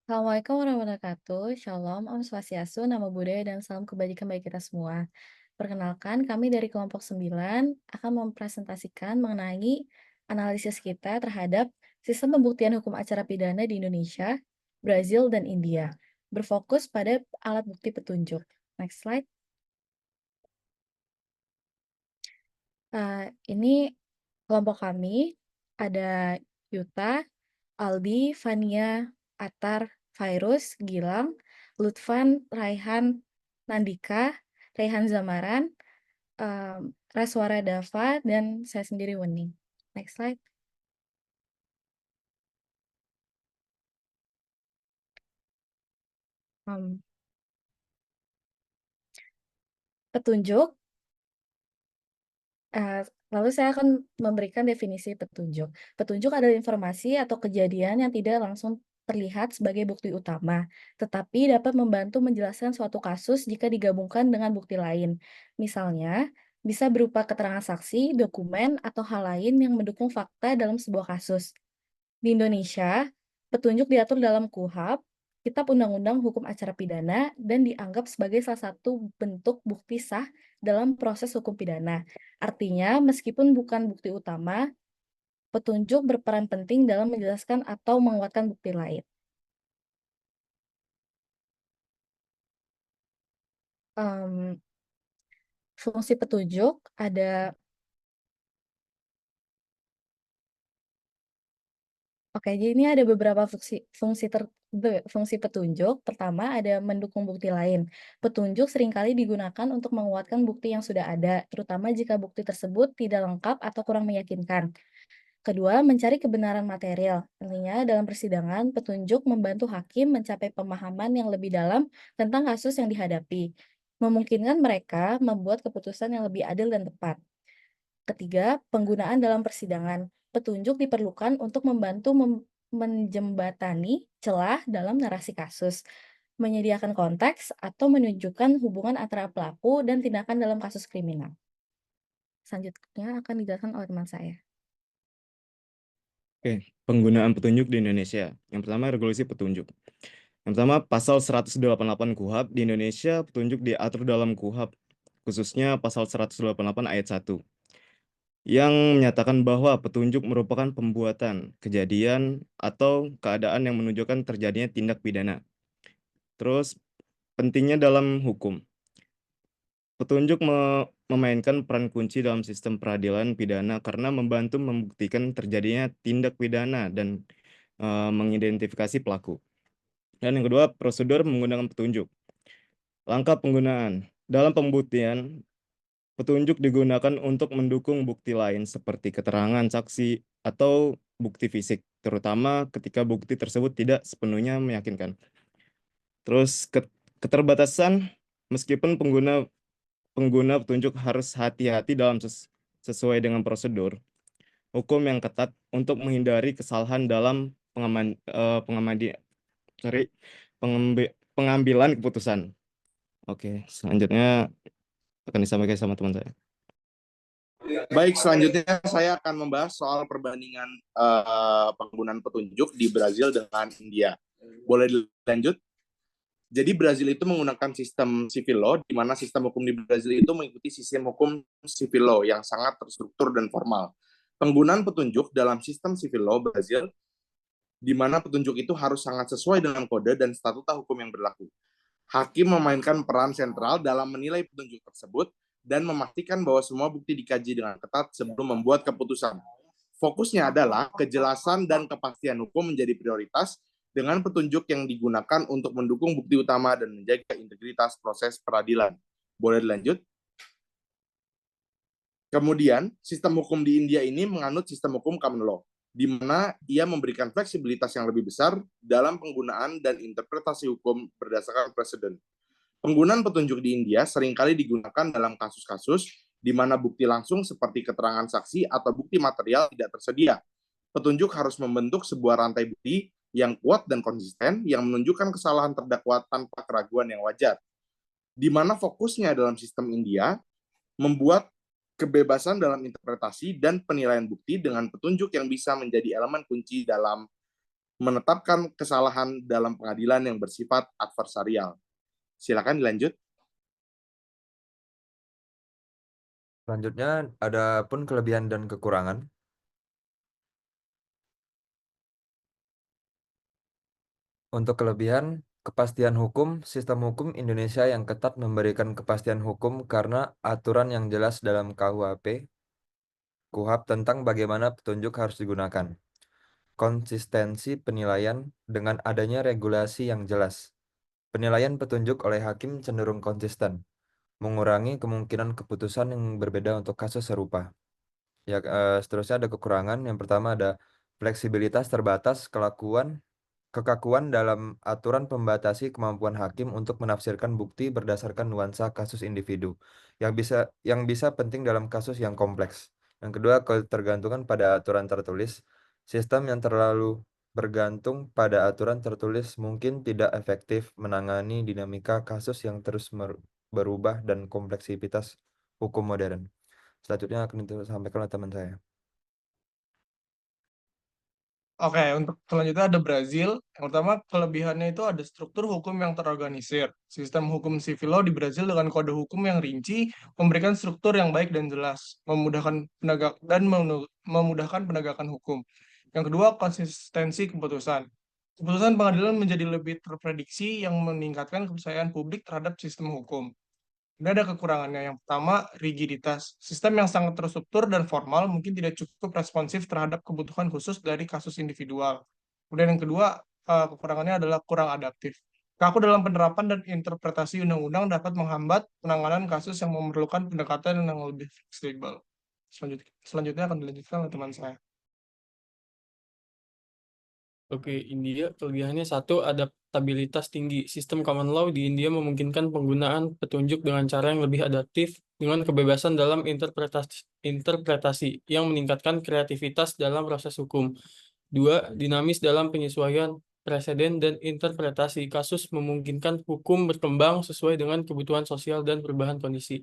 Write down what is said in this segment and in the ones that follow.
Assalamualaikum warahmatullahi wabarakatuh. Shalom, Om Swastiastu, Namo Buddhaya, dan salam kebajikan bagi kita semua. Perkenalkan, kami dari kelompok 9 akan mempresentasikan mengenai analisis kita terhadap sistem pembuktian hukum acara pidana di Indonesia, Brazil, dan India. Berfokus pada alat bukti petunjuk. Next slide. Ini kelompok kami, ada Yuta, Aldi, Fania, Atar, Fairuz, Gilang, Lutfan, Raihan, Nandika, Raihan Zamaran, Raswara Dava, dan saya sendiri Wening. Next slide. Petunjuk. Lalu saya akan memberikan definisi petunjuk. Petunjuk adalah informasi atau kejadian yang tidak langsung terlihat sebagai bukti utama, tetapi dapat membantu menjelaskan suatu kasus jika digabungkan dengan bukti lain. Misalnya, bisa berupa keterangan saksi, dokumen, atau hal lain yang mendukung fakta dalam sebuah kasus. Di Indonesia, petunjuk diatur dalam KUHP, Kitab Undang-Undang Hukum Acara Pidana, dan dianggap sebagai salah satu bentuk bukti sah dalam proses hukum pidana. Artinya, meskipun bukan bukti utama, petunjuk berperan penting dalam menjelaskan atau menguatkan bukti lain. Fungsi petunjuk ada. Oke, jadi ini ada beberapa fungsi petunjuk. Pertama, ada mendukung bukti lain. Petunjuk seringkali digunakan untuk menguatkan bukti yang sudah ada, terutama jika bukti tersebut tidak lengkap atau kurang meyakinkan. Kedua, mencari kebenaran material. Artinya, dalam persidangan, petunjuk membantu hakim mencapai pemahaman yang lebih dalam tentang kasus yang dihadapi, memungkinkan mereka membuat keputusan yang lebih adil dan tepat. Ketiga, penggunaan dalam persidangan. Petunjuk diperlukan untuk membantu menjembatani celah dalam narasi kasus, menyediakan konteks, atau menunjukkan hubungan antara pelaku dan tindakan dalam kasus kriminal. Selanjutnya akan dijelaskan oleh teman saya. Oke, penggunaan petunjuk di Indonesia. Yang pertama, regulasi petunjuk. Yang pertama, pasal 188 KUHP di Indonesia, petunjuk diatur dalam KUHP, khususnya pasal 188 ayat 1, yang menyatakan bahwa petunjuk merupakan pembuatan, kejadian, atau keadaan yang menunjukkan terjadinya tindak pidana. Terus, pentingnya dalam hukum. Petunjuk memainkan peran kunci dalam sistem peradilan pidana karena membantu membuktikan terjadinya tindak pidana dan mengidentifikasi pelaku. Dan yang kedua, prosedur menggunakan petunjuk. Langkah penggunaan. Dalam pembuktian, petunjuk digunakan untuk mendukung bukti lain seperti keterangan saksi atau bukti fisik, terutama ketika bukti tersebut tidak sepenuhnya meyakinkan. Terus keterbatasan, meskipun pengguna petunjuk harus hati-hati dalam sesuai dengan prosedur hukum yang ketat untuk menghindari kesalahan dalam pengambilan keputusan. Oke, selanjutnya akan disampaikan sama teman saya. Baik, selanjutnya saya akan membahas soal perbandingan penggunaan petunjuk di Brazil dengan India. Boleh dilanjut? Jadi Brazil itu menggunakan sistem civil law, di mana sistem hukum di Brazil itu mengikuti sistem hukum civil law yang sangat terstruktur dan formal. Penggunaan petunjuk dalam sistem civil law Brazil, di mana petunjuk itu harus sangat sesuai dengan kode dan statuta hukum yang berlaku. Hakim memainkan peran sentral dalam menilai petunjuk tersebut dan memastikan bahwa semua bukti dikaji dengan ketat sebelum membuat keputusan. Fokusnya adalah kejelasan dan kepastian hukum menjadi prioritas dengan petunjuk yang digunakan untuk mendukung bukti utama dan menjaga integritas proses peradilan. Boleh dilanjut? Kemudian, sistem hukum di India ini menganut sistem hukum common law, di mana ia memberikan fleksibilitas yang lebih besar dalam penggunaan dan interpretasi hukum berdasarkan preseden. Penggunaan petunjuk di India seringkali digunakan dalam kasus-kasus di mana bukti langsung seperti keterangan saksi atau bukti material tidak tersedia. Petunjuk harus membentuk sebuah rantai bukti yang kuat dan konsisten yang menunjukkan kesalahan terdakwa tanpa keraguan yang wajar. Di mana fokusnya dalam sistem India membuat kebebasan dalam interpretasi dan penilaian bukti dengan petunjuk yang bisa menjadi elemen kunci dalam menetapkan kesalahan dalam pengadilan yang bersifat adversarial. Silakan dilanjut. Selanjutnya ada pun kelebihan dan kekurangan. Untuk kelebihan, kepastian hukum, sistem hukum Indonesia yang ketat memberikan kepastian hukum karena aturan yang jelas dalam KUHP tentang bagaimana petunjuk harus digunakan. Konsistensi penilaian dengan adanya regulasi yang jelas. Penilaian petunjuk oleh hakim cenderung konsisten, mengurangi kemungkinan keputusan yang berbeda untuk kasus serupa. Ya, seterusnya ada kekurangan. Yang pertama ada fleksibilitas terbatas, kekakuan dalam aturan pembatasi kemampuan hakim untuk menafsirkan bukti berdasarkan nuansa kasus individu yang bisa penting dalam kasus yang kompleks. Yang kedua, ketergantungan pada aturan tertulis. Sistem yang terlalu bergantung pada aturan tertulis mungkin tidak efektif menangani dinamika kasus yang terus berubah dan kompleksitas hukum modern. Selanjutnya akan disampaikan oleh teman saya. Oke, untuk selanjutnya ada Brazil. Yang pertama, kelebihannya itu ada struktur hukum yang terorganisir. Sistem hukum civil law di Brazil dengan kode hukum yang rinci memberikan struktur yang baik dan jelas, memudahkan penegakan hukum. Yang kedua, konsistensi keputusan. Keputusan pengadilan menjadi lebih terprediksi yang meningkatkan kepercayaan publik terhadap sistem hukum. Ini ada kekurangannya. Yang pertama, rigiditas. Sistem yang sangat terstruktur dan formal mungkin tidak cukup responsif terhadap kebutuhan khusus dari kasus individual. Kemudian yang kedua, kekurangannya adalah kurang adaptif. Kaku dalam penerapan dan interpretasi undang-undang dapat menghambat penanganan kasus yang memerlukan pendekatan yang lebih fleksibel. Selanjutnya akan dilanjutkan oleh teman saya. Oke, India kelebihannya satu, adaptabilitas tinggi. Sistem common law di India memungkinkan penggunaan petunjuk dengan cara yang lebih adaptif dengan kebebasan dalam interpretasi yang meningkatkan kreativitas dalam proses hukum. Dua, dinamis dalam penyesuaian preseden dan interpretasi kasus memungkinkan hukum berkembang sesuai dengan kebutuhan sosial dan perubahan kondisi.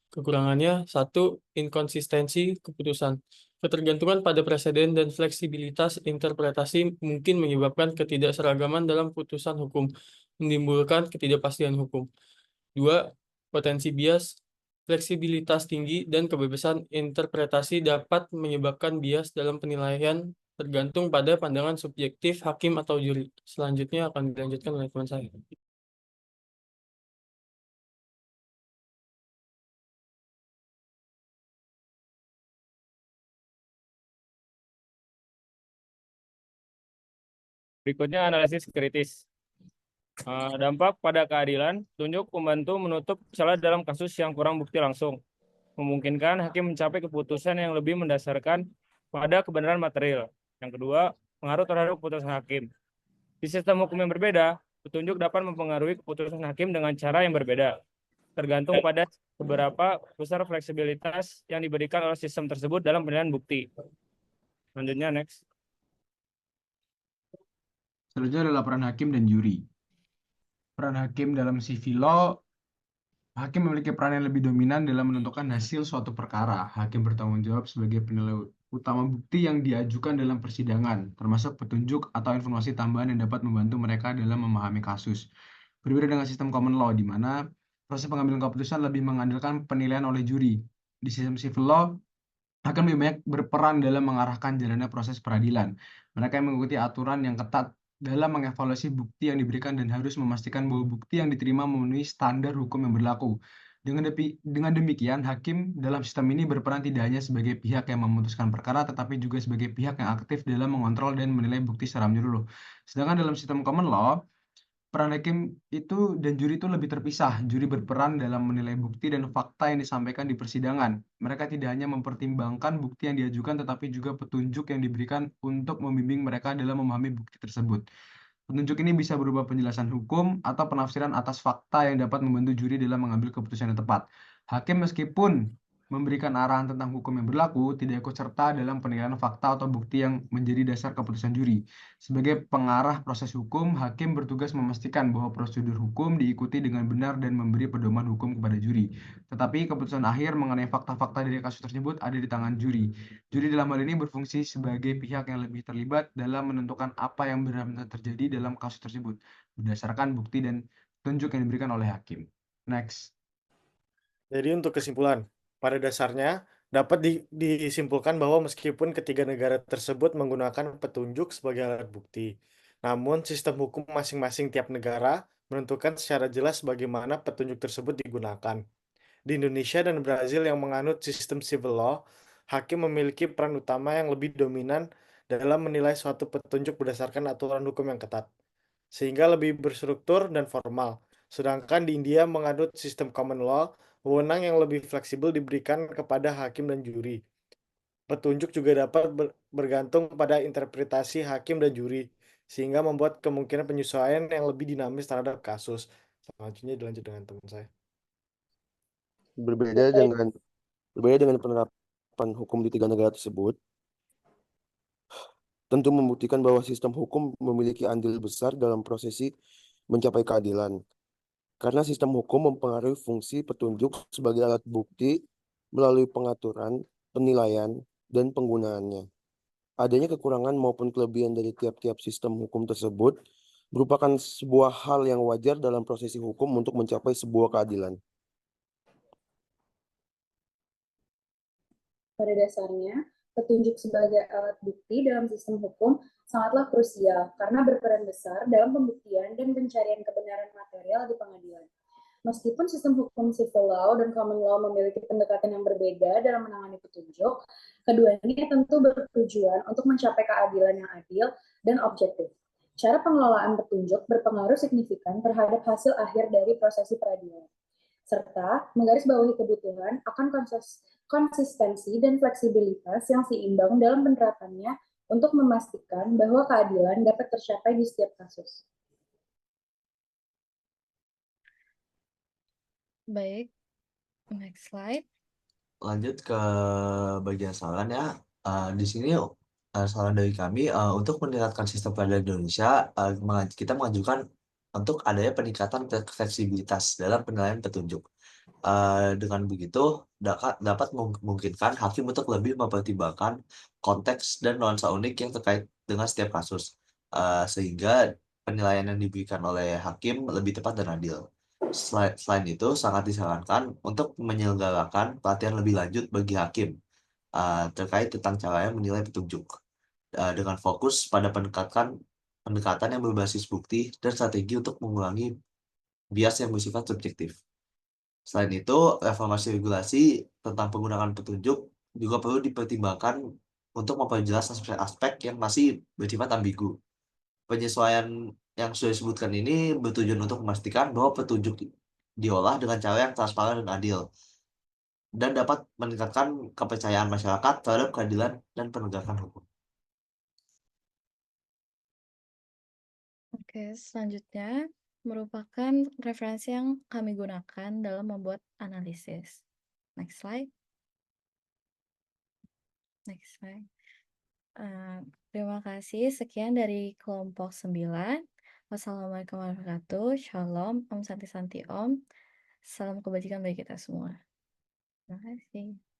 Kekurangannya, satu, inkonsistensi keputusan. Ketergantungan pada preseden dan fleksibilitas interpretasi mungkin menyebabkan ketidakseragaman dalam putusan hukum, menimbulkan ketidakpastian hukum. Dua, potensi bias, fleksibilitas tinggi dan kebebasan interpretasi dapat menyebabkan bias dalam penilaian tergantung pada pandangan subjektif hakim atau juri. Selanjutnya akan dilanjutkan oleh teman saya. Berikutnya analisis kritis. Dampak pada keadilan, tunjuk membantu menutup celah dalam kasus yang kurang bukti langsung, memungkinkan hakim mencapai keputusan yang lebih mendasarkan pada kebenaran material. Yang kedua, pengaruh terhadap keputusan hakim. Di sistem hukum yang berbeda, petunjuk dapat mempengaruhi keputusan hakim dengan cara yang berbeda, tergantung pada seberapa besar fleksibilitas yang diberikan oleh sistem tersebut dalam penilaian bukti. Selanjutnya, next. Selanjutnya ada laporan hakim dan juri. Peran hakim dalam civil law, hakim memiliki peran yang lebih dominan dalam menentukan hasil suatu perkara. Hakim bertanggung jawab sebagai penilai utama bukti yang diajukan dalam persidangan, termasuk petunjuk atau informasi tambahan yang dapat membantu mereka dalam memahami kasus. Berbeda dengan sistem common law, di mana proses pengambilan keputusan lebih mengandalkan penilaian oleh juri. Di sistem civil law, hakim lebih banyak berperan dalam mengarahkan jalannya proses peradilan. Mereka yang mengikuti aturan yang ketat dalam mengevaluasi bukti yang diberikan dan harus memastikan bahwa bukti yang diterima memenuhi standar hukum yang berlaku. Dengan demikian, hakim dalam sistem ini berperan tidak hanya sebagai pihak yang memutuskan perkara, tetapi juga sebagai pihak yang aktif dalam mengontrol dan menilai bukti secara menyeluruh. Sedangkan dalam sistem common law, peran hakim itu dan juri itu lebih terpisah. Juri berperan dalam menilai bukti dan fakta yang disampaikan di persidangan. Mereka tidak hanya mempertimbangkan bukti yang diajukan, tetapi juga petunjuk yang diberikan untuk membimbing mereka dalam memahami bukti tersebut. Petunjuk ini bisa berupa penjelasan hukum atau penafsiran atas fakta yang dapat membantu juri dalam mengambil keputusan yang tepat. Hakim meskipun memberikan arahan tentang hukum yang berlaku, tidak ikut serta dalam penilaian fakta atau bukti yang menjadi dasar keputusan juri. Sebagai pengarah proses hukum, hakim bertugas memastikan bahwa prosedur hukum diikuti dengan benar dan memberi pedoman hukum kepada juri. Tetapi keputusan akhir mengenai fakta-fakta dari kasus tersebut ada di tangan juri. Juri dalam hal ini berfungsi sebagai pihak yang lebih terlibat dalam menentukan apa yang benar-benar terjadi dalam kasus tersebut, berdasarkan bukti dan petunjuk yang diberikan oleh hakim. Next. Jadi untuk kesimpulan, pada dasarnya dapat disimpulkan bahwa meskipun ketiga negara tersebut menggunakan petunjuk sebagai alat bukti, namun sistem hukum masing-masing tiap negara menentukan secara jelas bagaimana petunjuk tersebut digunakan. Di Indonesia dan Brazil yang menganut sistem civil law, hakim memiliki peran utama yang lebih dominan dalam menilai suatu petunjuk berdasarkan aturan hukum yang ketat, sehingga lebih berstruktur dan formal. Sedangkan di India menganut sistem common law, wewenang yang lebih fleksibel diberikan kepada hakim dan juri. Petunjuk juga dapat bergantung pada interpretasi hakim dan juri, sehingga membuat kemungkinan penyesuaian yang lebih dinamis terhadap kasus. Selanjutnya dilanjut dengan teman saya. Berbeda dengan penerapan hukum di tiga negara tersebut, tentu membuktikan bahwa sistem hukum memiliki andil besar dalam prosesi mencapai keadilan. Karena sistem hukum mempengaruhi fungsi petunjuk sebagai alat bukti melalui pengaturan, penilaian, dan penggunaannya. Adanya kekurangan maupun kelebihan dari tiap-tiap sistem hukum tersebut merupakan sebuah hal yang wajar dalam prosesi hukum untuk mencapai sebuah keadilan. Pada dasarnya, petunjuk sebagai alat bukti dalam sistem hukum sangatlah krusial karena berperan besar dalam pembuktian dan pencarian kebenaran material di pengadilan. Meskipun sistem hukum civil law dan common law memiliki pendekatan yang berbeda dalam menangani petunjuk, keduanya tentu bertujuan untuk mencapai keadilan yang adil dan objektif. Cara pengelolaan petunjuk berpengaruh signifikan terhadap hasil akhir dari prosesi peradilan, serta menggarisbawahi kebutuhan akan konsistensi dan fleksibilitas yang seimbang dalam penerapannya untuk memastikan bahwa keadilan dapat tercapai di setiap kasus. Baik, next slide. Lanjut ke bagian saran ya. Di sini saran dari kami untuk meningkatkan sistem peradilan Indonesia, kita mengajukan untuk adanya peningkatan fleksibilitas dalam penilaian petunjuk. Dengan begitu dapat memungkinkan hakim untuk lebih mempertimbangkan konteks dan nuansa unik yang terkait dengan setiap kasus, sehingga penilaian yang diberikan oleh hakim lebih tepat dan adil. Selain itu, sangat disarankan untuk menyelenggarakan pelatihan lebih lanjut bagi hakim terkait tentang caranya menilai petunjuk, dengan fokus pada pendekatan yang berbasis bukti dan strategi untuk mengurangi bias yang bersifat subjektif. Selain itu, reformasi regulasi tentang penggunaan petunjuk juga perlu dipertimbangkan untuk memperjelas aspek-aspek yang masih bersifat ambigu. Penyesuaian yang sudah disebutkan ini bertujuan untuk memastikan bahwa petunjuk diolah dengan cara yang transparan dan adil, dan dapat meningkatkan kepercayaan masyarakat terhadap keadilan dan penegakan hukum. Oke, selanjutnya merupakan referensi yang kami gunakan dalam membuat analisis. Next slide. Next slide. Terima kasih. Sekian dari kelompok 9. Wassalamualaikum warahmatullahi wabarakatuh. Shalom. Om Santi Santi Om. Salam kebajikan bagi kita semua. Terima kasih.